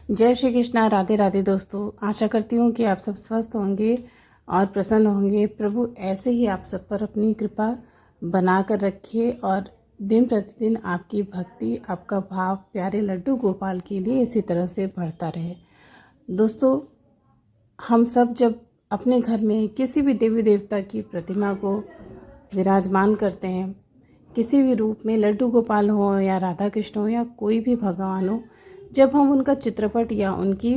जय श्री कृष्णा। राधे राधे दोस्तों, आशा करती हूँ कि आप सब स्वस्थ होंगे और प्रसन्न होंगे। प्रभु ऐसे ही आप सब पर अपनी कृपा बना कर रखिए और दिन प्रतिदिन आपकी भक्ति, आपका भाव प्यारे लड्डू गोपाल के लिए इसी तरह से बढ़ता रहे। दोस्तों, हम सब जब अपने घर में किसी भी देवी देवता की प्रतिमा को विराजमान करते हैं, किसी भी रूप में, लड्डू गोपाल हो या राधा कृष्ण हो या कोई भी भगवान हो, जब हम उनका चित्रपट या उनकी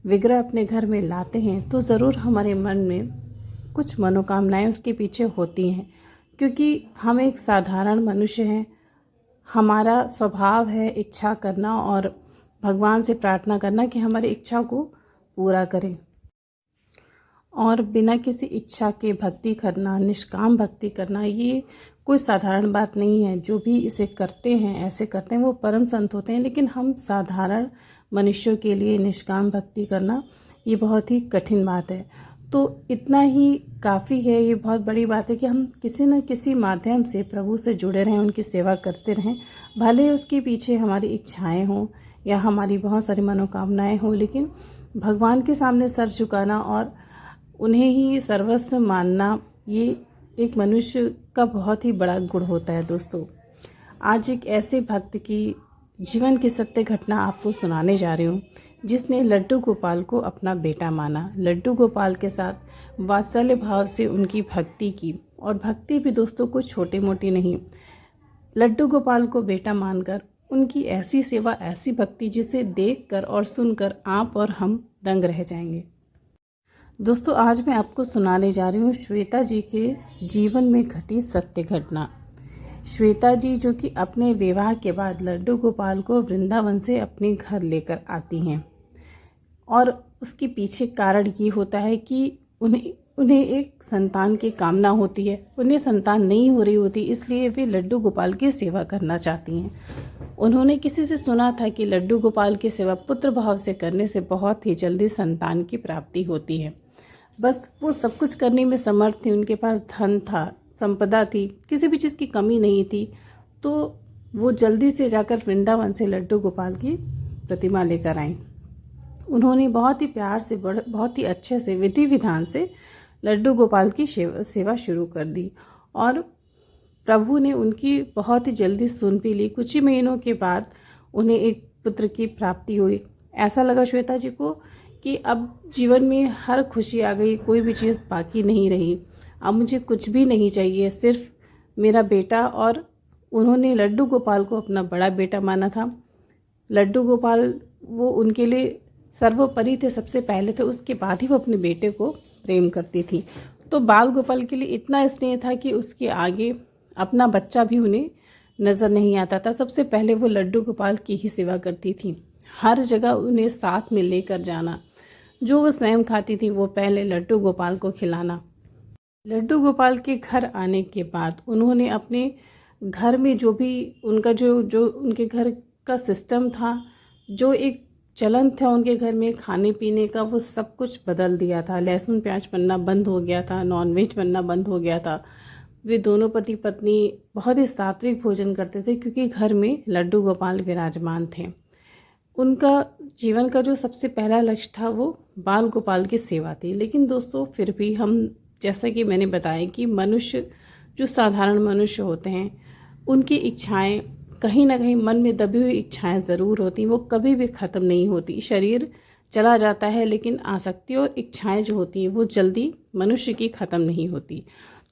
विग्रह अपने घर में लाते हैं तो ज़रूर हमारे मन में कुछ मनोकामनाएं उसके पीछे होती हैं, क्योंकि हम एक साधारण मनुष्य हैं। हमारा स्वभाव है इच्छा करना और भगवान से प्रार्थना करना कि हमारी इच्छा को पूरा करें, और बिना किसी इच्छा के भक्ति करना, निष्काम भक्ति करना, ये कोई साधारण बात नहीं है। जो भी इसे करते हैं, ऐसे करते हैं, वो परम संत होते हैं। लेकिन हम साधारण मनुष्यों के लिए निष्काम भक्ति करना ये बहुत ही कठिन बात है। तो इतना ही काफ़ी है, ये बहुत बड़ी बात है कि हम किसी न किसी माध्यम से प्रभु से जुड़े रहें, उनकी सेवा करते रहें। भले उसके पीछे हमारी इच्छाएं हों या हमारी बहुत सारी मनोकामनाएं हों, लेकिन भगवान के सामने सर झुकाना और उन्हें ही सर्वस्व मानना, ये एक मनुष्य का बहुत ही बड़ा गुण होता है। दोस्तों, आज एक ऐसे भक्त की जीवन की सत्य घटना आपको सुनाने जा रही हूँ, जिसने लड्डू गोपाल को अपना बेटा माना, लड्डू गोपाल के साथ वात्सल्य भाव से उनकी भक्ति की। और भक्ति भी दोस्तों कुछ छोटी मोटी नहीं, लड्डू गोपाल को बेटा मानकर उनकी ऐसी सेवा, ऐसी भक्ति जिसे देखकर और सुनकर आप और हम दंग रह जाएंगे। दोस्तों, आज मैं आपको सुनाने जा रही हूँ श्वेता जी के जीवन में घटी सत्य घटना। श्वेता जी जो कि अपने विवाह के बाद लड्डू गोपाल को वृंदावन से अपने घर लेकर आती हैं, और उसके पीछे कारण ये होता है कि उन्हें एक संतान की कामना होती है। उन्हें संतान नहीं हो रही होती, इसलिए वे लड्डू गोपाल की सेवा करना चाहती हैं। उन्होंने किसी से सुना था कि लड्डू गोपाल की सेवा पुत्र भाव से करने से बहुत ही जल्दी संतान की प्राप्ति होती है। बस वो सब कुछ करने में समर्थ थी, उनके पास धन था, संपदा थी, किसी भी चीज़ की कमी नहीं थी। तो वो जल्दी से जाकर वृंदावन से लड्डू गोपाल की प्रतिमा लेकर आईं। उन्होंने बहुत ही प्यार से, बहुत ही अच्छे से, विधि विधान से लड्डू गोपाल की सेवा शुरू कर दी, और प्रभु ने उनकी बहुत ही जल्दी सुन भी ली। कुछ ही महीनों के बाद उन्हें एक पुत्र की प्राप्ति हुई। ऐसा लगा श्वेता जी को कि अब जीवन में हर खुशी आ गई, कोई भी चीज़ बाकी नहीं रही, अब मुझे कुछ भी नहीं चाहिए, सिर्फ मेरा बेटा। और उन्होंने लड्डू गोपाल को अपना बड़ा बेटा माना था। लड्डू गोपाल वो उनके लिए सर्वोपरि थे, सबसे पहले थे, उसके बाद ही वो अपने बेटे को प्रेम करती थी। तो बाल गोपाल के लिए इतना स्नेह था कि उसके आगे अपना बच्चा भी उन्हें नज़र नहीं आता था। सबसे पहले वो लड्डू गोपाल की ही सेवा करती थी, हर जगह उन्हें साथ में लेकर जाना। जो वो स्वयं खाती थी वो पहले लड्डू गोपाल को खिलाना। लड्डू गोपाल के घर आने के बाद उन्होंने अपने घर में जो भी उनका जो उनके घर का सिस्टम था, जो एक चलन था उनके घर में खाने पीने का, वो सब कुछ बदल दिया था। लहसुन प्याज बनना बंद हो गया था, नॉनवेज बनना बंद हो गया था। वे दोनों पति पत्नी बहुत ही सात्विक भोजन करते थे, क्योंकि घर में लड्डू गोपाल विराजमान थे। उनका जीवन का जो सबसे पहला लक्ष्य था वो बाल गोपाल की सेवा थी। लेकिन दोस्तों, फिर भी हम, जैसा कि मैंने बताया कि मनुष्य, जो साधारण मनुष्य होते हैं, उनकी इच्छाएं कहीं ना कहीं मन में दबी हुई इच्छाएं ज़रूर होती, वो कभी भी ख़त्म नहीं होती। शरीर चला जाता है, लेकिन आसक्ति और इच्छाएं जो होती हैं वो जल्दी मनुष्य की ख़त्म नहीं होती।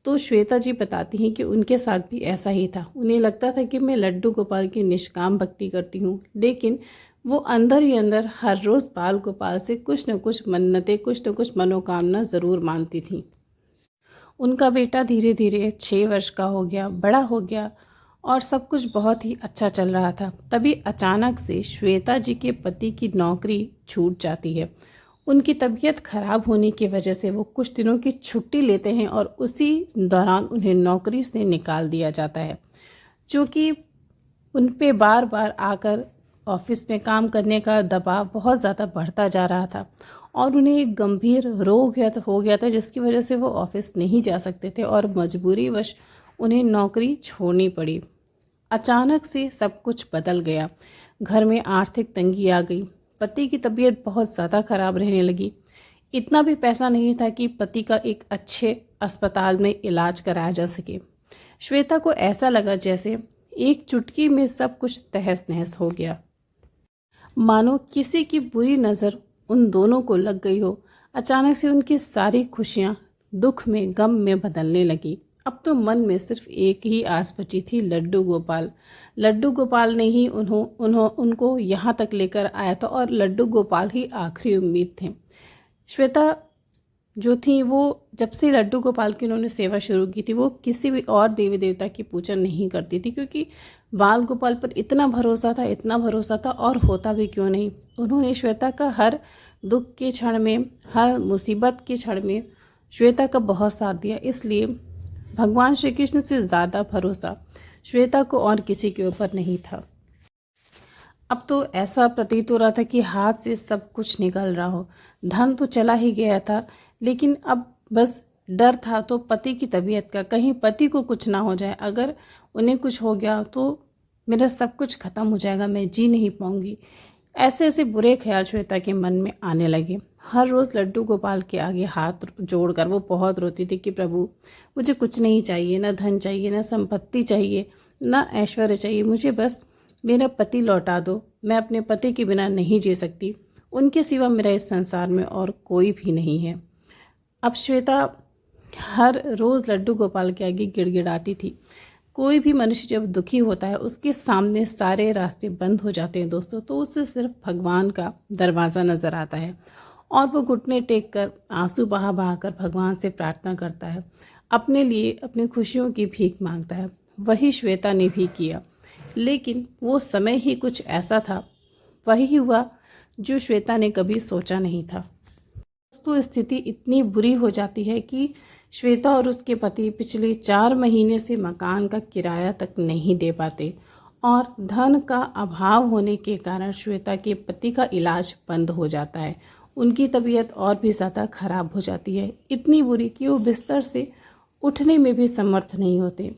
तो श्वेता जी बताती हैं कि उनके साथ भी ऐसा ही था। उन्हें लगता था कि मैं लड्डू गोपाल की निष्काम भक्ति करती हूँ, लेकिन वो अंदर ही अंदर हर रोज़ बाल गोपाल से कुछ न कुछ मन्नतें, कुछ न कुछ मनोकामना ज़रूर मानती थी। उनका बेटा धीरे धीरे 6 वर्ष का हो गया, बड़ा हो गया, और सब कुछ बहुत ही अच्छा चल रहा था। तभी अचानक से श्वेता जी के पति की नौकरी छूट जाती है। उनकी तबीयत खराब होने की वजह से वो कुछ दिनों की छुट्टी लेते हैं, और उसी दौरान उन्हें नौकरी से निकाल दिया जाता है, जो कि उन पे बार बार आकर ऑफिस में काम करने का दबाव बहुत ज़्यादा बढ़ता जा रहा था, और उन्हें एक गंभीर रोग हो गया था, जिसकी वजह से वो ऑफिस नहीं जा सकते थे, और मजबूरीवश उन्हें नौकरी छोड़नी पड़ी। अचानक से सब कुछ बदल गया। घर में आर्थिक तंगी आ गई, पति की तबीयत बहुत ज़्यादा खराब रहने लगी। इतना भी पैसा नहीं था कि पति का एक अच्छे अस्पताल में इलाज कराया जा सके। श्वेता को ऐसा लगा जैसे एक चुटकी में सब कुछ तहस नहस हो गया, मानो किसी की बुरी नज़र उन दोनों को लग गई हो। अचानक से उनकी सारी खुशियाँ दुख में, गम में बदलने लगी। अब तो मन में सिर्फ एक ही आस बची थी, लड्डू गोपाल। लड्डू गोपाल ने ही उनको यहाँ तक लेकर आया था और लड्डू गोपाल ही आखिरी उम्मीद थे। श्वेता जो थी वो जब से लड्डू गोपाल की उन्होंने सेवा शुरू की थी, वो किसी भी और देवी देवता की पूजा नहीं करती थी, क्योंकि बाल गोपाल पर इतना भरोसा था, इतना भरोसा था, और होता भी क्यों नहीं। उन्होंने श्वेता का हर दुख के क्षण में, हर मुसीबत के क्षण में श्वेता का बहुत साथ दिया। इसलिए भगवान श्री कृष्ण से ज़्यादा भरोसा श्वेता को और किसी के ऊपर नहीं था। अब तो ऐसा प्रतीत हो रहा था कि हाथ से सब कुछ निकल रहा हो। धन तो चला ही गया था, लेकिन अब बस डर था तो पति की तबीयत का, कहीं पति को कुछ ना हो जाए। अगर उन्हें कुछ हो गया तो मेरा सब कुछ ख़त्म हो जाएगा, मैं जी नहीं पाऊंगी। ऐसे ऐसे बुरे ख्याल श्वेता के मन में आने लगे। हर रोज़ लड्डू गोपाल के आगे हाथ जोड़कर वो बहुत रोती थी कि प्रभु, मुझे कुछ नहीं चाहिए, ना धन चाहिए, ना संपत्ति चाहिए, ना ऐश्वर्य चाहिए, मुझे बस मेरा पति लौटा दो। मैं अपने पति के बिना नहीं जी सकती, उनके सिवा मेरा इस संसार में और कोई भी नहीं है। अब श्वेता हर रोज़ लड्डू गोपाल के आगे गिड़गिड़ाती थी। कोई भी मनुष्य जब दुखी होता है, उसके सामने सारे रास्ते बंद हो जाते हैं दोस्तों, तो उसे सिर्फ भगवान का दरवाज़ा नज़र आता है और वो घुटने टेक कर आंसू बहा बहा कर भगवान से प्रार्थना करता है, अपने लिए अपनी खुशियों की भीख मांगता है। वही श्वेता ने भी किया, लेकिन वो समय ही कुछ ऐसा था, वही हुआ जो श्वेता ने कभी सोचा नहीं था। दोस्तों, स्थिति इतनी बुरी हो जाती है कि श्वेता और उसके पति पिछले 4 महीने से मकान का किराया तक नहीं दे पाते और धन का अभाव होने के कारण श्वेता के पति का इलाज बंद हो जाता है। उनकी तबीयत और भी ज़्यादा खराब हो जाती है, इतनी बुरी कि वो बिस्तर से उठने में भी समर्थ नहीं होते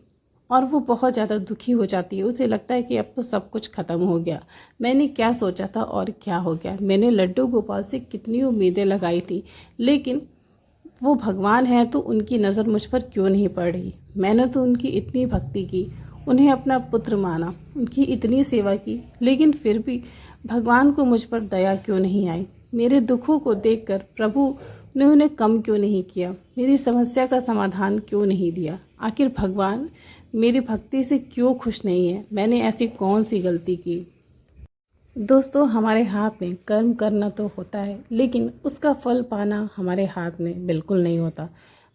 और वो बहुत ज़्यादा दुखी हो जाती है। उसे लगता है कि अब तो सब कुछ ख़त्म हो गया, मैंने क्या सोचा था और क्या हो गया। मैंने लड्डू गोपाल से कितनी उम्मीदें लगाई थी, लेकिन वो भगवान है तो उनकी नज़र मुझ पर क्यों नहीं पड़ रही। मैंने तो उनकी इतनी भक्ति की, उन्हें अपना पुत्र माना, उनकी इतनी सेवा की, लेकिन फिर भी भगवान को मुझ पर दया क्यों नहीं आई। मेरे दुखों को देखकर प्रभु ने उन्हें कम क्यों नहीं किया, मेरी समस्या का समाधान क्यों नहीं दिया। आखिर भगवान मेरी भक्ति से क्यों खुश नहीं है, मैंने ऐसी कौन सी गलती की। दोस्तों, हमारे हाथ में कर्म करना तो होता है, लेकिन उसका फल पाना हमारे हाथ में बिल्कुल नहीं होता।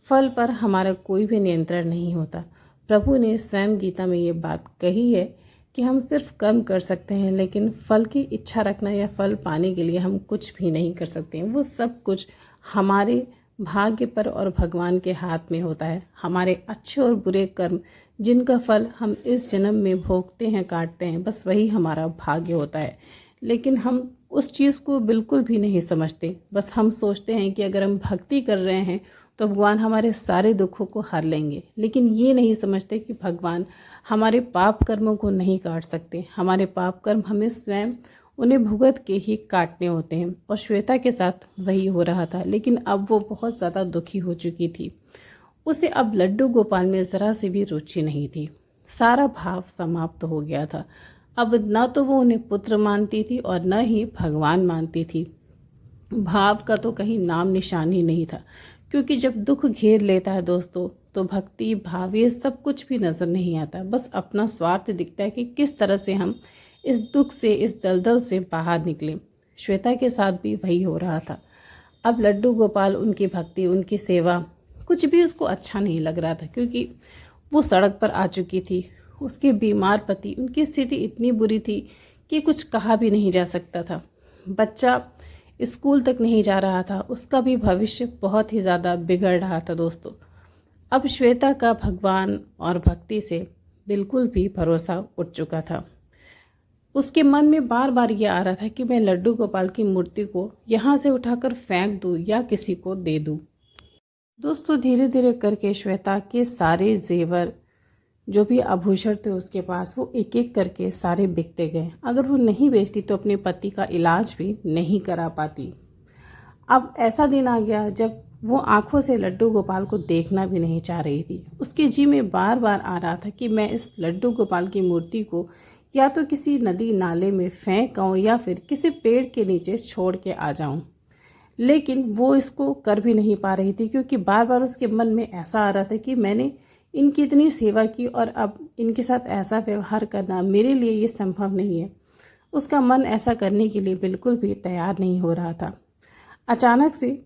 फल पर हमारा कोई भी नियंत्रण नहीं होता। प्रभु ने स्वयं गीता में ये बात कही है कि हम सिर्फ कर्म कर सकते हैं, लेकिन फल की इच्छा रखना या फल पाने के लिए हम कुछ भी नहीं कर सकते। वो सब कुछ हमारे भाग्य पर और भगवान के हाथ में होता है। हमारे अच्छे और बुरे कर्म जिनका फल हम इस जन्म में भोगते हैं, काटते हैं, बस वही हमारा भाग्य होता है। लेकिन हम उस चीज़ को बिल्कुल भी नहीं समझते। बस हम सोचते हैं कि अगर हम भक्ति कर रहे हैं तो भगवान हमारे सारे दुखों को हर लेंगे, लेकिन ये नहीं समझते कि भगवान हमारे पाप कर्मों को नहीं काट सकते। हमारे पाप कर्म हमें स्वयं उन्हें भुगत के ही काटने होते हैं, और श्वेता के साथ वही हो रहा था। लेकिन अब वो बहुत ज़्यादा दुखी हो चुकी थी। उसे अब लड्डू गोपाल में ज़रा सी भी रुचि नहीं थी। सारा भाव समाप्त हो गया था। अब न तो वो उन्हें पुत्र मानती थी और न ही भगवान मानती थी। भाव का तो कहीं नाम निशान ही नहीं था, क्योंकि जब दुख घेर लेता है दोस्तों, तो भक्ति, भाव, ये सब कुछ भी नज़र नहीं आता। बस अपना स्वार्थ दिखता है कि किस तरह से हम इस दुख से, इस दलदल से बाहर निकले। श्वेता के साथ भी वही हो रहा था। अब लड्डू गोपाल, उनकी भक्ति, उनकी सेवा, कुछ भी उसको अच्छा नहीं लग रहा था, क्योंकि वो सड़क पर आ चुकी थी। उसके बीमार पति, उनकी स्थिति इतनी बुरी थी कि कुछ कहा भी नहीं जा सकता था। बच्चा स्कूल तक नहीं जा रहा था, उसका भी भविष्य बहुत ही ज़्यादा बिगड़ रहा था दोस्तों। अब श्वेता का भगवान और भक्ति से बिल्कुल भी भरोसा उठ चुका था। उसके मन में बार बार ये आ रहा था कि मैं लड्डू गोपाल की मूर्ति को यहाँ से उठाकर फेंक दूँ या किसी को दे दूँ। दोस्तों, धीरे धीरे करके श्वेता के सारे जेवर जो भी आभूषण थे उसके पास, वो एक एक करके सारे बिकते गए। अगर वो नहीं बेचती तो अपने पति का इलाज भी नहीं करा पाती। अब ऐसा दिन आ गया जब वो आंखों से लड्डू गोपाल को देखना भी नहीं चाह रही थी। उसके जी में बार बार आ रहा था कि मैं इस लड्डू गोपाल की मूर्ति को या तो किसी नदी नाले में फेंक आऊँ या फिर किसी पेड़ के नीचे छोड़ के आ जाऊँ। लेकिन वो इसको कर भी नहीं पा रही थी, क्योंकि बार बार उसके मन में ऐसा आ रहा था कि मैंने इनकी इतनी सेवा की और अब इनके साथ ऐसा व्यवहार करना मेरे लिए ये संभव नहीं है। उसका मन ऐसा करने के लिए बिल्कुल भी तैयार नहीं हो रहा था। अचानक से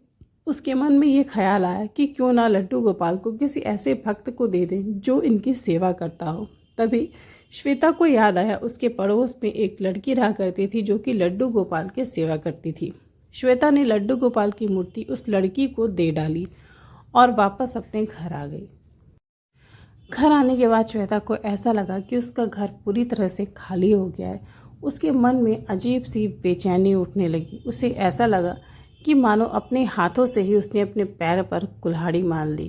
उसके मन में ये ख्याल आया कि क्यों ना लड्डू गोपाल को किसी ऐसे भक्त को दे दें जो इनकी सेवा करता हो। तभी श्वेता को याद आया, उसके पड़ोस में एक लड़की रहा करती थी जो कि लड्डू गोपाल की सेवा करती थी। श्वेता ने लड्डू गोपाल की मूर्ति उस लड़की को दे डाली और वापस अपने घर आ गई। घर आने के बाद श्वेता को ऐसा लगा कि उसका घर पूरी तरह से खाली हो गया है। उसके मन में अजीब सी बेचैनी उठने लगी। उसे ऐसा लगा कि मानो अपने हाथों से ही उसने अपने पैर पर कुल्हाड़ी मार ली।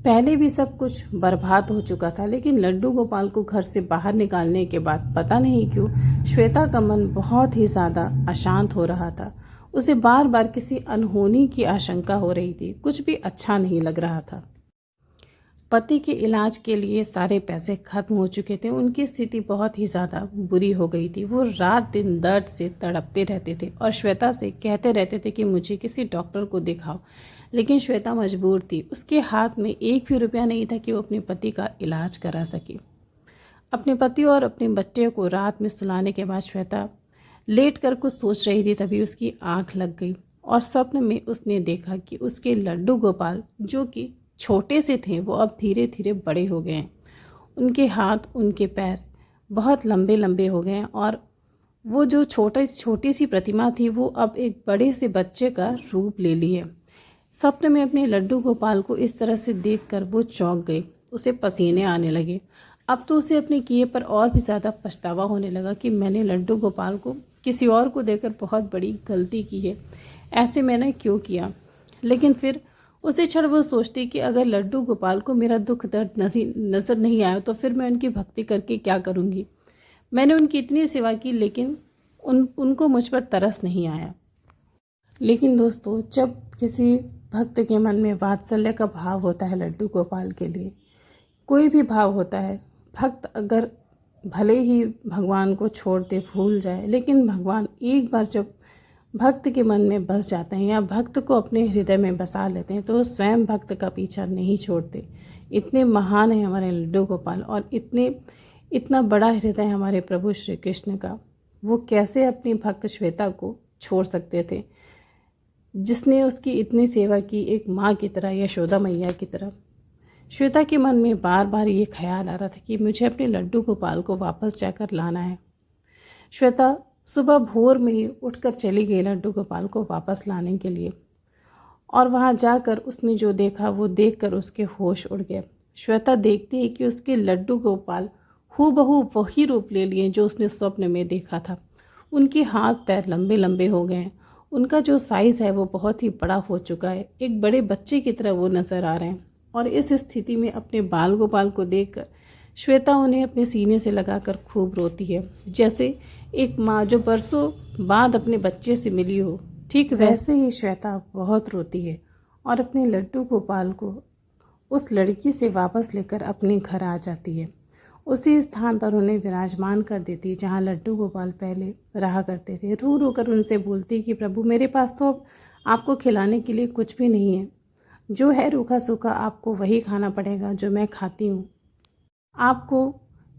पहले भी सब कुछ बर्बाद हो चुका था, लेकिन लड्डू गोपाल को घर से बाहर निकालने के बाद पता नहीं क्यों श्वेता का मन बहुत ही ज़्यादा अशांत हो रहा था। उसे बार बार किसी अनहोनी की आशंका हो रही थी। कुछ भी अच्छा नहीं लग रहा था। पति के इलाज के लिए सारे पैसे खत्म हो चुके थे। उनकी स्थिति बहुत ही ज़्यादा बुरी हो गई थी। वो रात दिन दर्द से तड़पते रहते थे और श्वेता से कहते रहते थे कि मुझे किसी डॉक्टर को दिखाओ, लेकिन श्वेता मजबूर थी। उसके हाथ में एक भी रुपया नहीं था कि वो अपने पति का इलाज करा सके। अपने पति और अपने बच्चे को रात में सुलाने के बाद श्वेता लेट कर कुछ सोच रही थी, तभी उसकी आंख लग गई और स्वप्न में उसने देखा कि उसके लड्डू गोपाल जो कि छोटे से थे वो अब धीरे धीरे बड़े हो गए हैं। उनके हाथ, उनके पैर बहुत लंबे लंबे हो गए हैं और वो जो छोटी सी प्रतिमा थी वो अब एक बड़े से बच्चे का रूप ले ली है। स्वप्न में अपने लड्डू गोपाल को इस तरह से देखकर वो चौंक गई। उसे पसीने आने लगे। अब तो उसे अपने किए पर और भी ज़्यादा पछतावा होने लगा कि मैंने लड्डू गोपाल को किसी और को देकर बहुत बड़ी गलती की है। ऐसे मैंने क्यों किया। लेकिन फिर उसे क्षण वो सोचती कि अगर लड्डू गोपाल को मेरा दुख दर्द नज़र नहीं आया तो फिर मैं उनकी भक्ति करके क्या करूँगी। मैंने उनकी इतनी सेवा की, लेकिन उनको मुझ पर तरस नहीं आया। लेकिन दोस्तों, जब किसी भक्त के मन में वात्सल्य का भाव होता है लड्डू गोपाल के लिए, कोई भी भाव होता है, भक्त अगर भले ही भगवान को छोड़ दे, भूल जाए, लेकिन भगवान एक बार जब भक्त के मन में बस जाते हैं या भक्त को अपने हृदय में बसा लेते हैं तो स्वयं भक्त का पीछा नहीं छोड़ते। इतने महान है हमारे लड्डू गोपाल और इतना बड़ा हृदय हमारे प्रभु श्री कृष्ण का। वो कैसे अपनी भक्त श्वेता को छोड़ सकते थे, जिसने उसकी इतनी सेवा की, एक माँ की तरह, यशोदा मैया की तरह। श्वेता के मन में बार बार ये ख्याल आ रहा था कि मुझे अपने लड्डू गोपाल को वापस जाकर लाना है। श्वेता सुबह भोर में ही उठकर चली गई लड्डू गोपाल को वापस लाने के लिए और वहाँ जाकर उसने जो देखा वो देखकर उसके होश उड़ गए। श्वेता देखती है कि उसके लड्डू गोपाल हूबहू वही रूप ले लिए जो उसने स्वप्न में देखा था। उनके हाथ पैर लंबे लंबे हो गए हैं। उनका जो साइज़ है वो बहुत ही बड़ा हो चुका है। एक बड़े बच्चे की तरह वो नज़र आ रहे हैं और इस स्थिति में अपने बाल गोपाल को देखकर श्वेता उन्हें अपने सीने से लगाकर खूब रोती है, जैसे एक माँ जो बरसों बाद अपने बच्चे से मिली हो। ठीक वैसे ही श्वेता बहुत रोती है और अपने लड्डू गोपाल को उस लड़की से वापस लेकर अपने घर आ जाती है। उसी स्थान पर उन्हें विराजमान कर देती है जहाँ लड्डू गोपाल पहले रहा करते थे। रो रो कर उनसे बोलती कि प्रभु, मेरे पास तो अब आपको खिलाने के लिए कुछ भी नहीं है। जो है रूखा सूखा आपको वही खाना पड़ेगा जो मैं खाती हूँ। आपको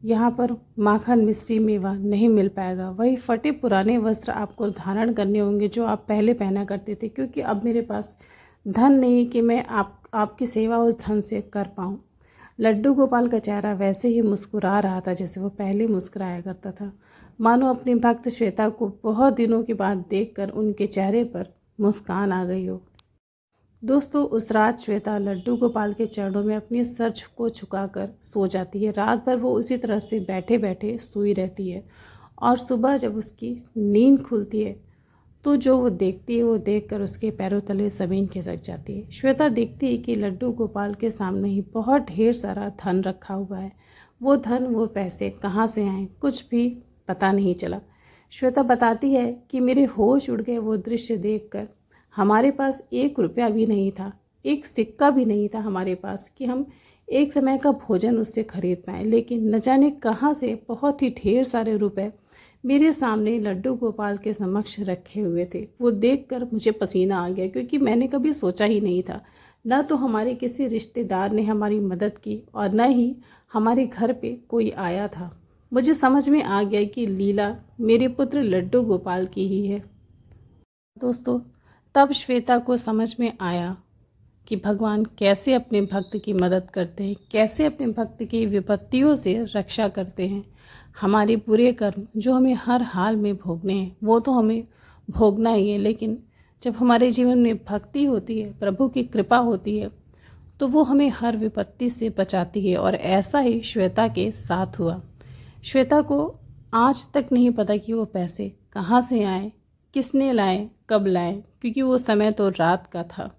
यहाँ पर माखन, मिश्री, मेवा नहीं मिल पाएगा। वही फटे पुराने वस्त्र आपको धारण करने होंगे जो आप पहले पहना करते थे, क्योंकि अब मेरे पास धन नहीं कि मैं आपकी सेवा उस धन से कर पाऊँ। लड्डू गोपाल का चेहरा वैसे ही मुस्कुरा रहा था जैसे वो पहले मुस्कुराया करता था, मानो अपनी भक्त श्वेता को बहुत दिनों के बाद देखकर उनके चेहरे पर मुस्कान आ गई हो। दोस्तों, उस रात श्वेता लड्डू गोपाल के चरणों में अपने सर को झुकाकर सो जाती है। रात भर वो उसी तरह से बैठे बैठे सोई रहती है और सुबह जब उसकी नींद खुलती है तो जो वो देखती है वो देखकर उसके पैरों तले ज़मीन खिसक जाती है। श्वेता देखती है कि लड्डू गोपाल के सामने ही बहुत ढेर सारा धन रखा हुआ है। वो धन वो पैसे कहाँ से आए कुछ भी पता नहीं चला। श्वेता बताती है कि मेरे होश उड़ गए वो दृश्य देखकर। हमारे पास 1 रुपया भी नहीं था, एक सिक्का भी नहीं था हमारे पास कि हम एक समय का भोजन उससे खरीद पाएँ। लेकिन न जाने कहाँ से बहुत ही ढेर सारे रुपए मेरे सामने लड्डू गोपाल के समक्ष रखे हुए थे। वो देखकर मुझे पसीना आ गया, क्योंकि मैंने कभी सोचा ही नहीं था। न तो हमारे किसी रिश्तेदार ने हमारी मदद की और न ही हमारे घर पे कोई आया था। मुझे समझ में आ गया कि लीला मेरे पुत्र लड्डू गोपाल की ही है। दोस्तों, तब श्वेता को समझ में आया कि भगवान कैसे अपने भक्त की मदद करते हैं, कैसे अपने भक्त की विपत्तियों से रक्षा करते हैं। हमारे बुरे कर्म जो हमें हर हाल में भोगने हैं वो तो हमें भोगना ही है, लेकिन जब हमारे जीवन में भक्ति होती है, प्रभु की कृपा होती है, तो वो हमें हर विपत्ति से बचाती है। और ऐसा ही श्वेता के साथ हुआ। श्वेता को आज तक नहीं पता कि वो पैसे कहाँ से आए, किसने लाए, कब लाए, क्योंकि वो समय तो रात का था।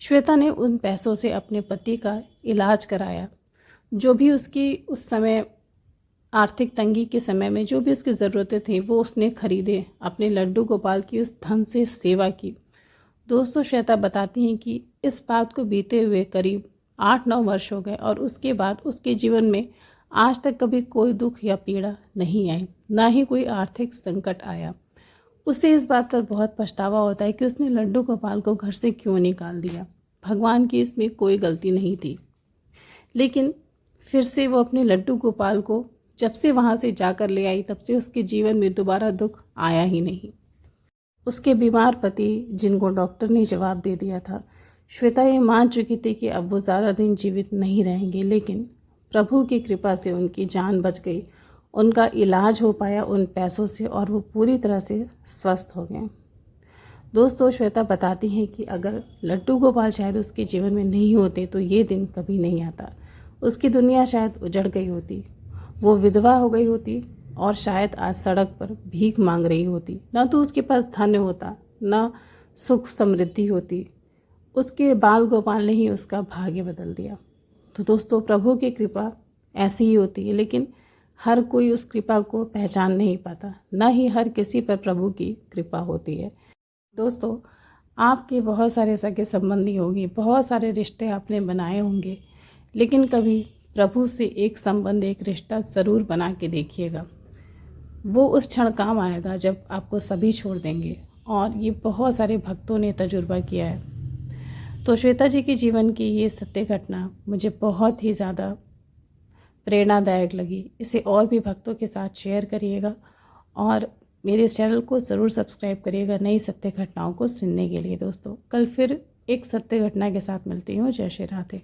श्वेता ने उन पैसों से अपने पति का इलाज कराया। जो भी उसकी उस समय आर्थिक तंगी के समय में जो भी उसकी ज़रूरतें थी वो उसने खरीदे। अपने लड्डू गोपाल की उस धन से सेवा की। दोस्तों, श्वेता बताती हैं कि इस बात को बीते हुए करीब 8-9 वर्ष हो गए और उसके बाद उसके जीवन में आज तक कभी कोई दुख या पीड़ा नहीं आई, ना ही कोई आर्थिक संकट आया। उसे इस बात पर बहुत पछतावा होता है कि उसने लड्डू गोपाल को घर से क्यों निकाल दिया। भगवान की इसमें कोई गलती नहीं थी। लेकिन फिर से वो अपने लड्डू गोपाल को जब से वहाँ से जाकर ले आई, तब से उसके जीवन में दोबारा दुख आया ही नहीं। उसके बीमार पति जिनको डॉक्टर ने जवाब दे दिया था, श्वेता ये मान चुकी थी कि अब वो ज़्यादा दिन जीवित नहीं रहेंगे, लेकिन प्रभु की कृपा से उनकी जान बच गई। उनका इलाज हो पाया उन पैसों से और वो पूरी तरह से स्वस्थ हो गए। दोस्तों, श्वेता बताती हैं कि अगर लड्डू गोपाल शायद उसके जीवन में नहीं होते तो ये दिन कभी नहीं आता। उसकी दुनिया शायद उजड़ गई होती, वो विधवा हो गई होती और शायद आज सड़क पर भीख मांग रही होती। ना तो उसके पास धन होता, ना सुख समृद्धि होती। उसके बाल गोपाल ने ही उसका भाग्य बदल दिया। तो दोस्तों, प्रभु की कृपा ऐसी ही होती है, लेकिन हर कोई उस कृपा को पहचान नहीं पाता। ना ही हर किसी पर प्रभु की कृपा होती है। दोस्तों, आपके बहुत सारे सगे संबंधी होंगे, बहुत सारे रिश्ते आपने बनाए होंगे, लेकिन कभी प्रभु से एक संबंध, एक रिश्ता ज़रूर बना के देखिएगा। वो उस क्षण काम आएगा जब आपको सभी छोड़ देंगे, और ये बहुत सारे भक्तों ने तजुर्बा किया है। तो श्वेता जी के जीवन की ये सत्य घटना मुझे बहुत ही ज़्यादा प्रेरणादायक लगी। इसे और भी भक्तों के साथ शेयर करिएगा और मेरे इस चैनल को ज़रूर सब्सक्राइब करिएगा नई सत्य घटनाओं को सुनने के लिए। दोस्तों, कल फिर एक सत्य घटना के साथ मिलती हूँ। जय श्री राधे।